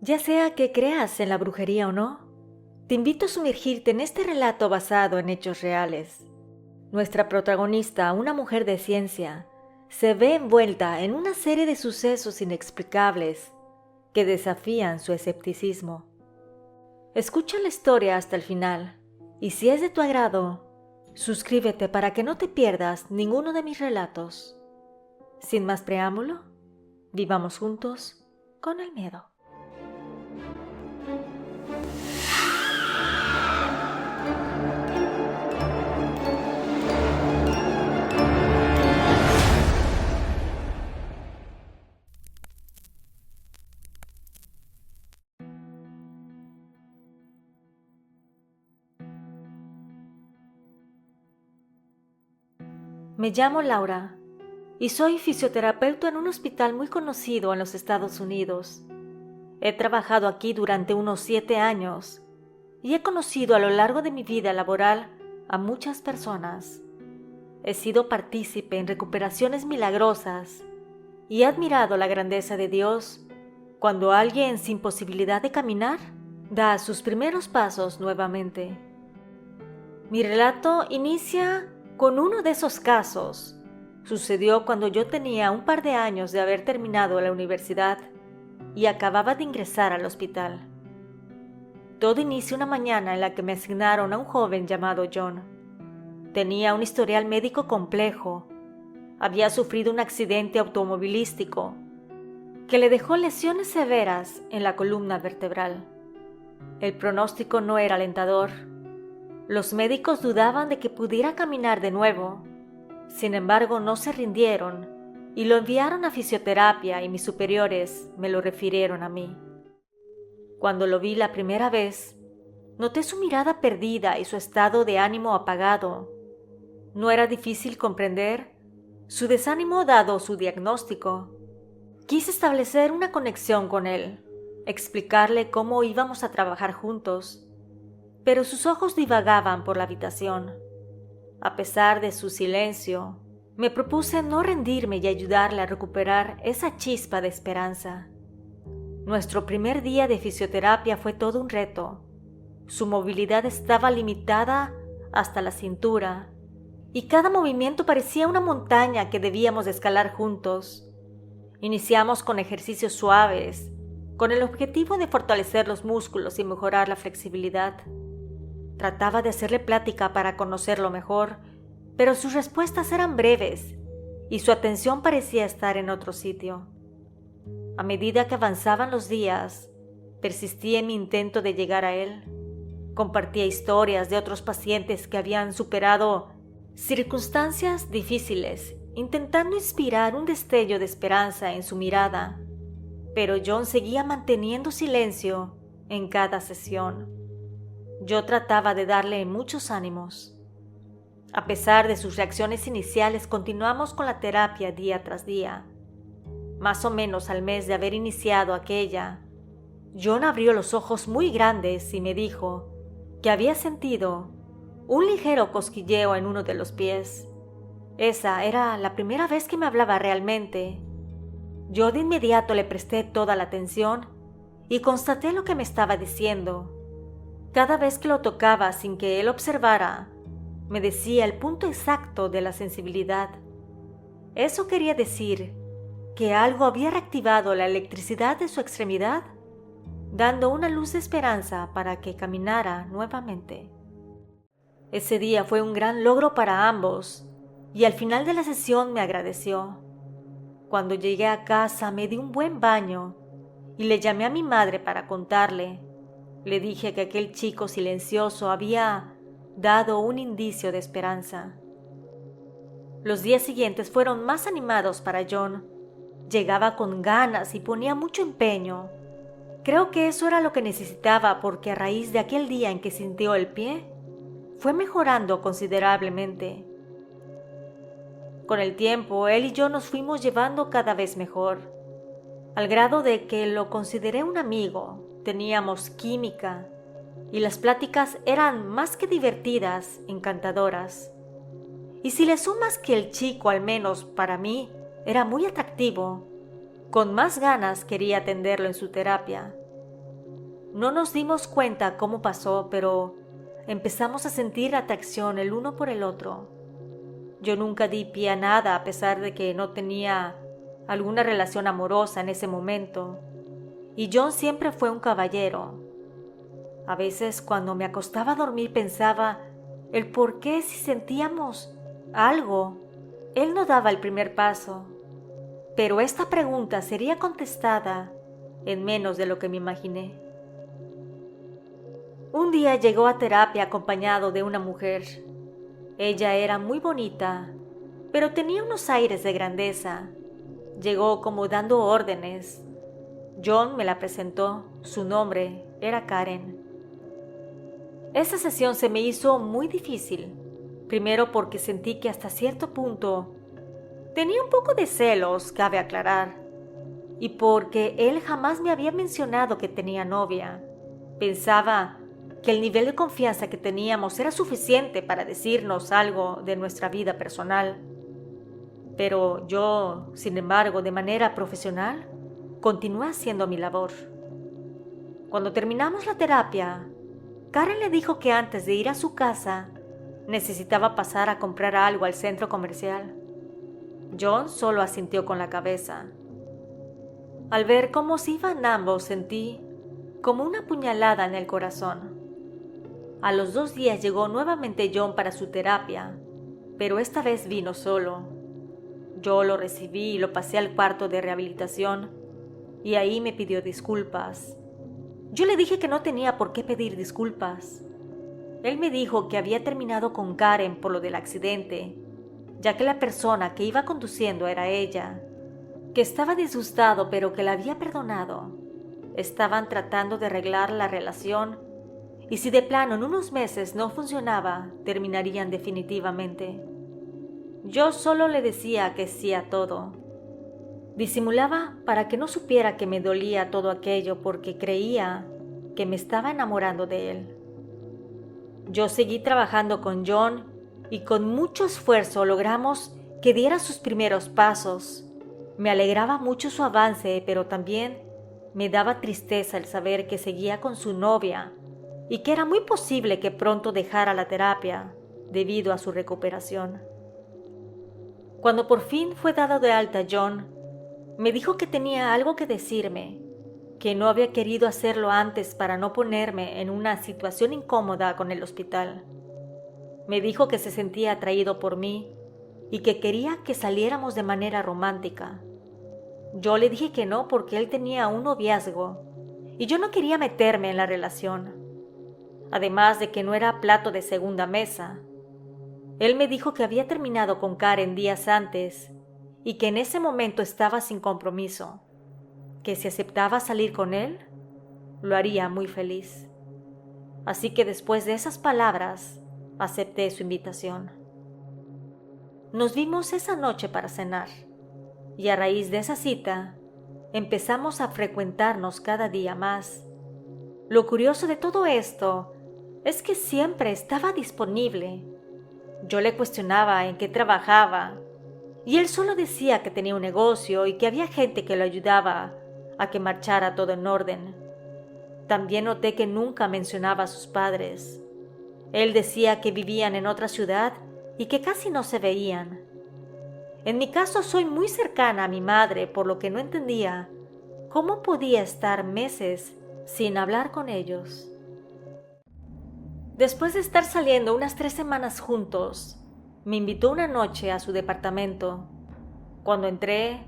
Ya sea que creas en la brujería o no, te invito a sumergirte en este relato basado en hechos reales. Nuestra protagonista, una mujer de ciencia, se ve envuelta en una serie de sucesos inexplicables que desafían su escepticismo. Escucha la historia hasta el final y si es de tu agrado, suscríbete para que no te pierdas ninguno de mis relatos. Sin más preámbulo, vivamos juntos con el miedo. Me llamo Laura y soy fisioterapeuta en un hospital muy conocido en los Estados Unidos. He trabajado aquí durante unos 7 años y he conocido a lo largo de mi vida laboral a muchas personas. He sido partícipe en recuperaciones milagrosas y he admirado la grandeza de Dios cuando alguien sin posibilidad de caminar da sus primeros pasos nuevamente. Mi relato inicia con uno de esos casos. Sucedió cuando yo tenía un par de años de haber terminado la universidad y acababa de ingresar al hospital. Todo inició una mañana en la que me asignaron a un joven llamado John. Tenía un historial médico complejo. Había sufrido un accidente automovilístico que le dejó lesiones severas en la columna vertebral. El pronóstico no era alentador. Los médicos dudaban de que pudiera caminar de nuevo. Sin embargo, no se rindieron y lo enviaron a fisioterapia y mis superiores me lo refirieron a mí. Cuando lo vi la primera vez, noté su mirada perdida y su estado de ánimo apagado. No era difícil comprender su desánimo dado su diagnóstico. Quise establecer una conexión con él, explicarle cómo íbamos a trabajar juntos, pero sus ojos divagaban por la habitación. A pesar de su silencio, me propuse no rendirme y ayudarle a recuperar esa chispa de esperanza. Nuestro primer día de fisioterapia fue todo un reto. Su movilidad estaba limitada hasta la cintura, y cada movimiento parecía una montaña que debíamos escalar juntos. Iniciamos con ejercicios suaves, con el objetivo de fortalecer los músculos y mejorar la flexibilidad. Trataba de hacerle plática para conocerlo mejor, pero sus respuestas eran breves y su atención parecía estar en otro sitio. A medida que avanzaban los días, persistí en mi intento de llegar a él. Compartía historias de otros pacientes que habían superado circunstancias difíciles, intentando inspirar un destello de esperanza en su mirada, pero John seguía manteniendo silencio en cada sesión. Yo trataba de darle muchos ánimos. A pesar de sus reacciones iniciales, continuamos con la terapia día tras día. Más o menos al mes de haber iniciado aquella, John abrió los ojos muy grandes y me dijo que había sentido un ligero cosquilleo en uno de los pies. Esa era la primera vez que me hablaba realmente. Yo de inmediato le presté toda la atención y constaté lo que me estaba diciendo. Cada vez que lo tocaba sin que él observara, me decía el punto exacto de la sensibilidad. Eso quería decir que algo había reactivado la electricidad de su extremidad, dando una luz de esperanza para que caminara nuevamente. Ese día fue un gran logro para ambos, y al final de la sesión me agradeció. Cuando llegué a casa me di un buen baño y le llamé a mi madre para contarle. Le dije que aquel chico silencioso había dado un indicio de esperanza. Los días siguientes fueron más animados para John. Llegaba con ganas y ponía mucho empeño. Creo que eso era lo que necesitaba porque a raíz de aquel día en que sintió el pie, fue mejorando considerablemente. Con el tiempo, él y yo nos fuimos llevando cada vez mejor, al grado de que lo consideré un amigo. Teníamos química y las pláticas eran más que divertidas, encantadoras. Y si le sumas que el chico, al menos para mí, era muy atractivo, con más ganas quería atenderlo en su terapia. No nos dimos cuenta cómo pasó, pero empezamos a sentir atracción el uno por el otro. Yo nunca di pie a nada a pesar de que no tenía alguna relación amorosa en ese momento, y John siempre fue un caballero. A veces cuando me acostaba a dormir pensaba el por qué si sentíamos algo, él no daba el primer paso. Pero esta pregunta sería contestada en menos de lo que me imaginé. Un día llegó a terapia acompañado de una mujer. Ella era muy bonita, pero tenía unos aires de grandeza. Llegó como dando órdenes. John me la presentó. Su nombre era Karen. Esa sesión se me hizo muy difícil. Primero porque sentí que hasta cierto punto tenía un poco de celos, cabe aclarar. Y porque él jamás me había mencionado que tenía novia. Pensaba que el nivel de confianza que teníamos era suficiente para decirnos algo de nuestra vida personal. Pero yo, sin embargo, de manera profesional, continué haciendo mi labor. Cuando terminamos la terapia, Karen le dijo que antes de ir a su casa, necesitaba pasar a comprar algo al centro comercial. John solo asintió con la cabeza. Al ver cómo se iban ambos, sentí como una puñalada en el corazón. A los 2 días llegó nuevamente John para su terapia, pero esta vez vino solo. Yo lo recibí y lo pasé al cuarto de rehabilitación, y ahí me pidió disculpas. Yo le dije que no tenía por qué pedir disculpas. Él me dijo que había terminado con Karen por lo del accidente, ya que la persona que iba conduciendo era ella, que estaba disgustado pero que la había perdonado. Estaban tratando de arreglar la relación y si de plano en unos meses no funcionaba, terminarían definitivamente. Yo solo le decía que sí a todo. Disimulaba para que no supiera que me dolía todo aquello porque creía que me estaba enamorando de él. Yo seguí trabajando con John y con mucho esfuerzo logramos que diera sus primeros pasos. Me alegraba mucho su avance, pero también me daba tristeza el saber que seguía con su novia y que era muy posible que pronto dejara la terapia debido a su recuperación. Cuando por fin fue dado de alta John, me dijo que tenía algo que decirme, que no había querido hacerlo antes para no ponerme en una situación incómoda con el hospital. Me dijo que se sentía atraído por mí y que quería que saliéramos de manera romántica. Yo le dije que no porque él tenía un noviazgo y yo no quería meterme en la relación. Además de que no era plato de segunda mesa. Él me dijo que había terminado con Karen días antes y que en ese momento estaba sin compromiso, que si aceptaba salir con él, lo haría muy feliz. Así que después de esas palabras, acepté su invitación. Nos vimos esa noche para cenar y a raíz de esa cita empezamos a frecuentarnos cada día más. Lo curioso de todo esto es que siempre estaba disponible. Yo le cuestionaba en qué trabajaba y él solo decía que tenía un negocio y que había gente que lo ayudaba a que marchara todo en orden. También noté que nunca mencionaba a sus padres. Él decía que vivían en otra ciudad y que casi no se veían. En mi caso soy muy cercana a mi madre, por lo que no entendía cómo podía estar meses sin hablar con ellos. Después de estar saliendo unas 3 semanas juntos, me invitó una noche a su departamento. Cuando entré,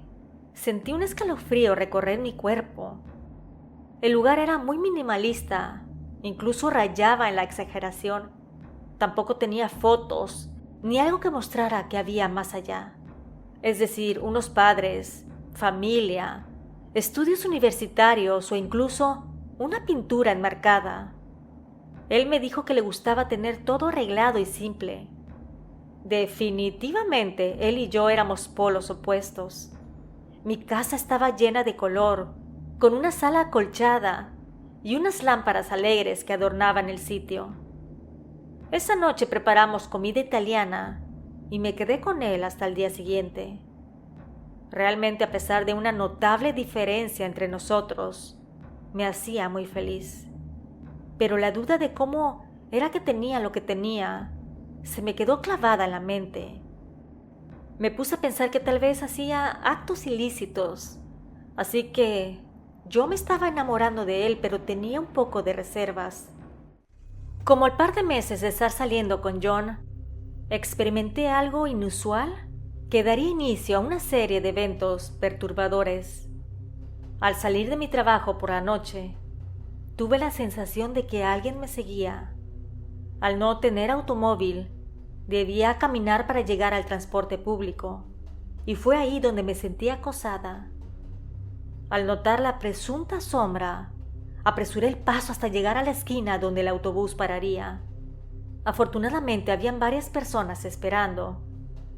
sentí un escalofrío recorrer mi cuerpo. El lugar era muy minimalista, incluso rayaba en la exageración. Tampoco tenía fotos, ni algo que mostrara que había más allá. Es decir, unos padres, familia, estudios universitarios o incluso una pintura enmarcada. Él me dijo que le gustaba tener todo arreglado y simple. Definitivamente, él y yo éramos polos opuestos. Mi casa estaba llena de color, con una sala acolchada y unas lámparas alegres que adornaban el sitio. Esa noche preparamos comida italiana y me quedé con él hasta el día siguiente. Realmente, a pesar de una notable diferencia entre nosotros, me hacía muy feliz. pero la duda de cómo era que tenía lo que tenía se me quedó clavada en la mente. Me puse a pensar que tal vez hacía actos ilícitos, así que yo me estaba enamorando de él, pero tenía un poco de reservas. Como al par de meses de estar saliendo con John, experimenté algo inusual que daría inicio a una serie de eventos perturbadores. Al salir de mi trabajo por la noche, tuve la sensación de que alguien me seguía. Al no tener automóvil, debía caminar para llegar al transporte público, y fue ahí donde me sentí acosada. Al notar la presunta sombra, apresuré el paso hasta llegar a la esquina donde el autobús pararía. Afortunadamente habían varias personas esperando,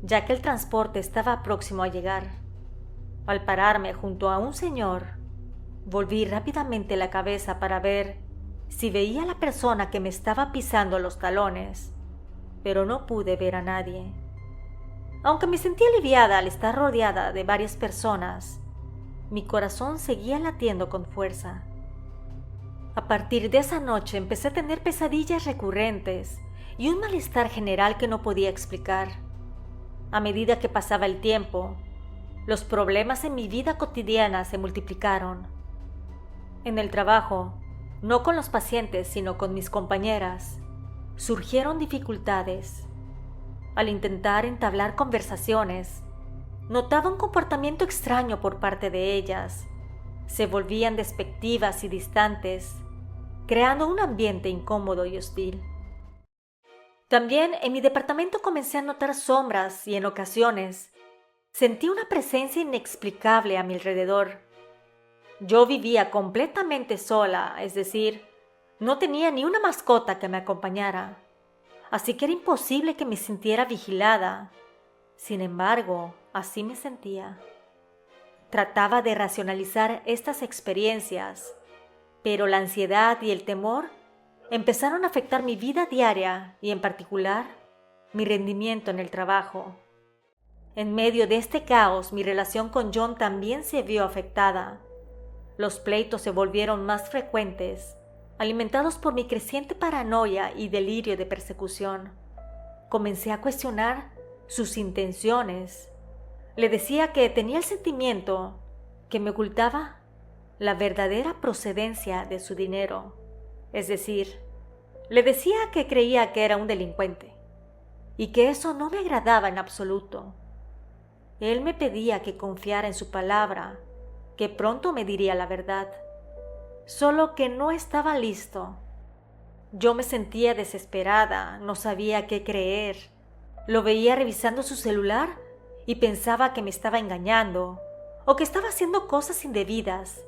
ya que el transporte estaba próximo a llegar. Al pararme junto a un señor, volví rápidamente la cabeza para ver si veía a la persona que me estaba pisando los talones, pero no pude ver a nadie. Aunque me sentí aliviada al estar rodeada de varias personas, mi corazón seguía latiendo con fuerza. A partir de esa noche empecé a tener pesadillas recurrentes y un malestar general que no podía explicar. A medida que pasaba el tiempo, los problemas en mi vida cotidiana se multiplicaron. En el trabajo, no con los pacientes, sino con mis compañeras, surgieron dificultades. Al intentar entablar conversaciones, notaba un comportamiento extraño por parte de ellas. Se volvían despectivas y distantes, creando un ambiente incómodo y hostil. También en mi departamento comencé a notar sombras y en ocasiones sentí una presencia inexplicable a mi alrededor. Yo vivía completamente sola, es decir, no tenía ni una mascota que me acompañara, así que era imposible que me sintiera vigilada. Sin embargo, así me sentía. Trataba de racionalizar estas experiencias, pero la ansiedad y el temor empezaron a afectar mi vida diaria y, en particular, mi rendimiento en el trabajo. En medio de este caos, mi relación con John también se vio afectada. Los pleitos se volvieron más frecuentes, alimentados por mi creciente paranoia y delirio de persecución. Comencé a cuestionar sus intenciones. Le decía que tenía el sentimiento que me ocultaba la verdadera procedencia de su dinero. Es decir, le decía que creía que era un delincuente y que eso no me agradaba en absoluto. Él me pedía que confiara en su palabra, que pronto me diría la verdad, solo que no estaba listo. Yo me sentía desesperada, no sabía qué creer. Lo veía revisando su celular y pensaba que me estaba engañando o que estaba haciendo cosas indebidas.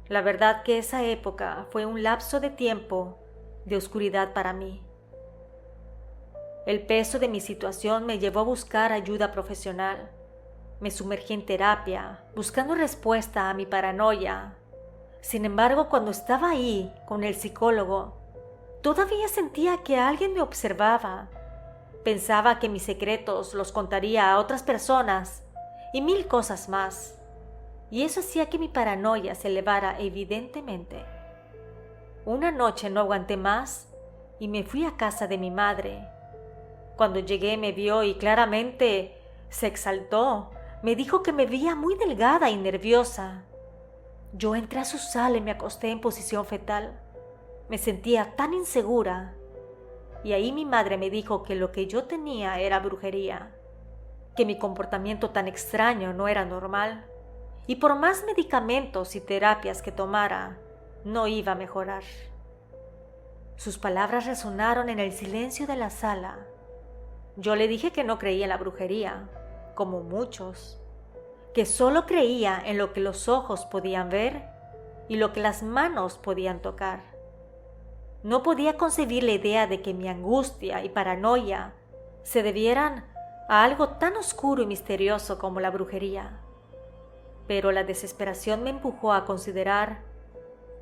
La verdad que esa época fue un lapso de tiempo de oscuridad para mí. El peso de mi situación me llevó a buscar ayuda profesional. Me sumergí en terapia, buscando respuesta a mi paranoia. Sin embargo, cuando estaba ahí con el psicólogo, todavía sentía que alguien me observaba. Pensaba que mis secretos los contaría a otras personas y mil cosas más. Y eso hacía que mi paranoia se elevara evidentemente. Una noche no aguanté más y me fui a casa de mi madre. Cuando llegué me vio y claramente se exaltó. Me dijo que me veía muy delgada y nerviosa. Yo entré a su sala y me acosté en posición fetal. Me sentía tan insegura. Y ahí mi madre me dijo que lo que yo tenía era brujería, que mi comportamiento tan extraño no era normal, y por más medicamentos y terapias que tomara, no iba a mejorar. Sus palabras resonaron en el silencio de la sala. Yo le dije que no creía en la brujería, como muchos, que solo creía en lo que los ojos podían ver y lo que las manos podían tocar. No podía concebir la idea de que mi angustia y paranoia se debieran a algo tan oscuro y misterioso como la brujería. Pero la desesperación me empujó a considerar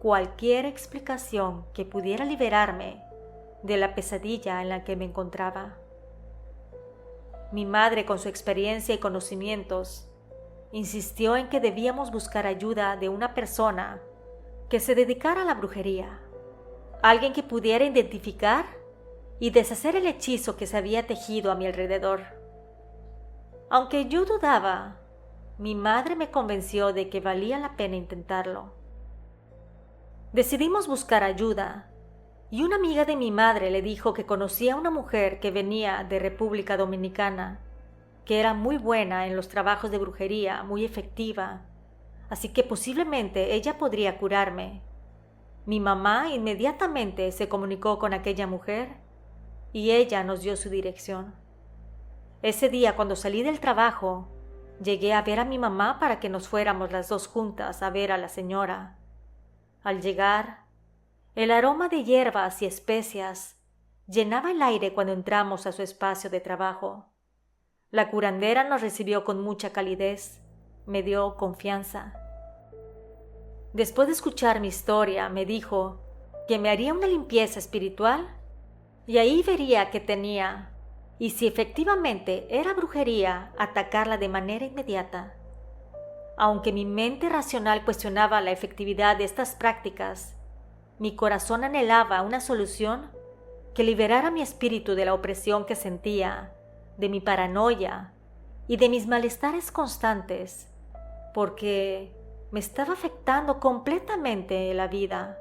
cualquier explicación que pudiera liberarme de la pesadilla en la que me encontraba. Mi madre, con su experiencia y conocimientos, insistió en que debíamos buscar ayuda de una persona que se dedicara a la brujería. alguien que pudiera identificar y deshacer el hechizo que se había tejido a mi alrededor. Aunque yo dudaba, mi madre me convenció de que valía la pena intentarlo. Decidimos buscar ayuda, y una amiga de mi madre le dijo que conocía a una mujer que venía de República Dominicana, que era muy buena en los trabajos de brujería, muy efectiva, así que posiblemente ella podría curarme. Mi mamá inmediatamente se comunicó con aquella mujer y ella nos dio su dirección. Ese día, cuando salí del trabajo, llegué a ver a mi mamá para que nos fuéramos las dos juntas a ver a la señora. Al llegar, el aroma de hierbas y especias llenaba el aire cuando entramos a su espacio de trabajo. La curandera nos recibió con mucha calidez, me dio confianza. Después de escuchar mi historia, me dijo que me haría una limpieza espiritual y ahí vería qué tenía, y si efectivamente era brujería, atacarla de manera inmediata. Aunque mi mente racional cuestionaba la efectividad de estas prácticas, mi corazón anhelaba una solución que liberara mi espíritu de la opresión que sentía, de mi paranoia y de mis malestares constantes, porque me estaba afectando completamente la vida.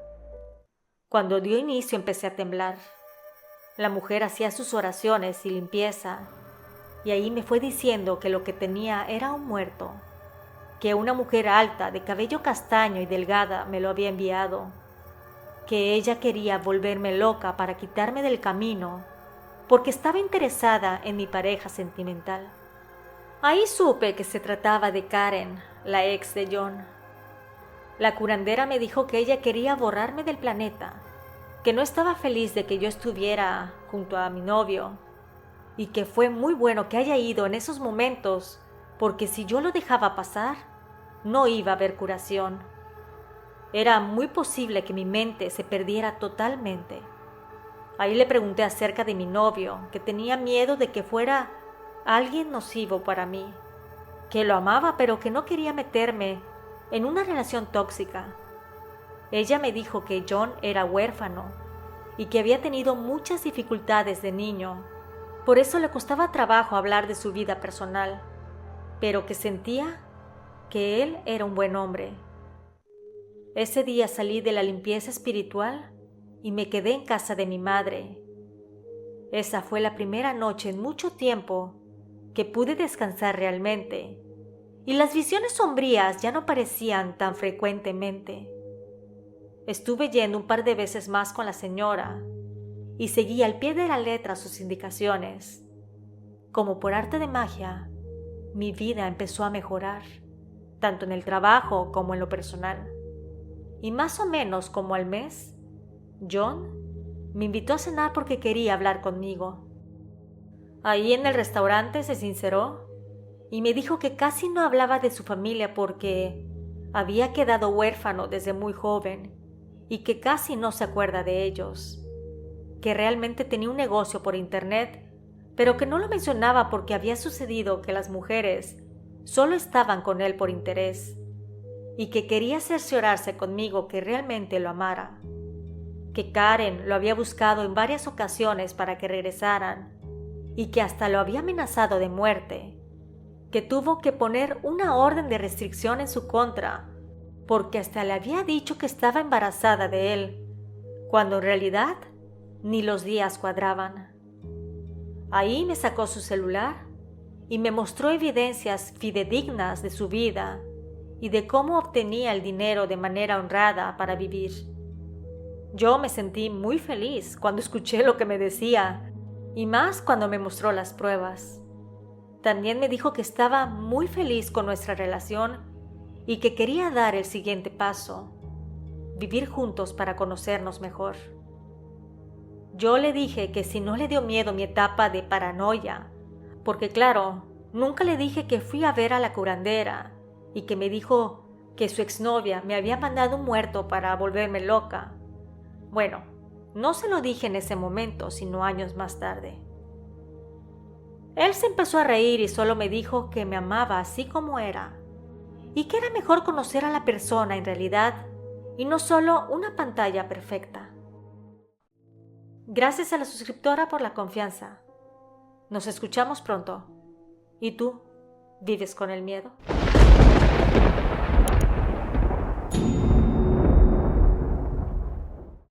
Cuando dio inicio empecé a temblar. La mujer hacía sus oraciones y limpieza, y ahí me fue diciendo que lo que tenía era un muerto, que una mujer alta, de cabello castaño y delgada, me lo había enviado, que ella quería volverme loca para quitarme del camino, porque estaba interesada en mi pareja sentimental. Ahí supe que se trataba de Karen, la ex de John. La curandera me dijo que ella quería borrarme del planeta, que no estaba feliz de que yo estuviera junto a mi novio, y que fue muy bueno que haya ido en esos momentos, porque si yo lo dejaba pasar, no iba a haber curación. Era muy posible que mi mente se perdiera totalmente. Ahí le pregunté acerca de mi novio, que tenía miedo de que fuera alguien nocivo para mí, que lo amaba pero que no quería meterme en una relación tóxica. Ella me dijo que John era huérfano y que había tenido muchas dificultades de niño, por eso le costaba trabajo hablar de su vida personal, pero que sentía que él era un buen hombre. Ese día salí de la limpieza espiritual y me quedé en casa de mi madre. Esa fue la primera noche en mucho tiempo que pude descansar realmente, y las visiones sombrías ya no parecían tan frecuentemente. Estuve yendo un par de veces más con la señora y seguí al pie de la letra sus indicaciones. Como por arte de magia, mi vida empezó a mejorar, tanto en el trabajo como en lo personal. Y más o menos como al mes, John me invitó a cenar porque quería hablar conmigo. Ahí en el restaurante se sinceró y me dijo que casi no hablaba de su familia porque había quedado huérfano desde muy joven y que casi no se acuerda de ellos, que realmente tenía un negocio por internet, pero que no lo mencionaba porque había sucedido que las mujeres solo estaban con él por interés, y que quería cerciorarse conmigo que realmente lo amara, que Karen lo había buscado en varias ocasiones para que regresaran y que hasta lo había amenazado de muerte, que tuvo que poner una orden de restricción en su contra porque hasta le había dicho que estaba embarazada de él, cuando en realidad ni los días cuadraban. Ahí me sacó su celular y me mostró evidencias fidedignas de su vida y de cómo obtenía el dinero de manera honrada para vivir. Yo me sentí muy feliz cuando escuché lo que me decía, y más cuando me mostró las pruebas. También me dijo que estaba muy feliz con nuestra relación y que quería dar el siguiente paso, vivir juntos para conocernos mejor. Yo le dije que si no le dio miedo mi etapa de paranoia, porque claro, nunca le dije que fui a ver a la curandera y que me dijo que su exnovia me había mandado un muerto para volverme loca. Bueno, no se lo dije en ese momento, sino años más tarde. Él se empezó a reír y solo me dijo que me amaba así como era, y que era mejor conocer a la persona en realidad y no solo una pantalla perfecta. Gracias a la suscriptora por la confianza. Nos escuchamos pronto. ¿Y tú? ¿Vives con el miedo?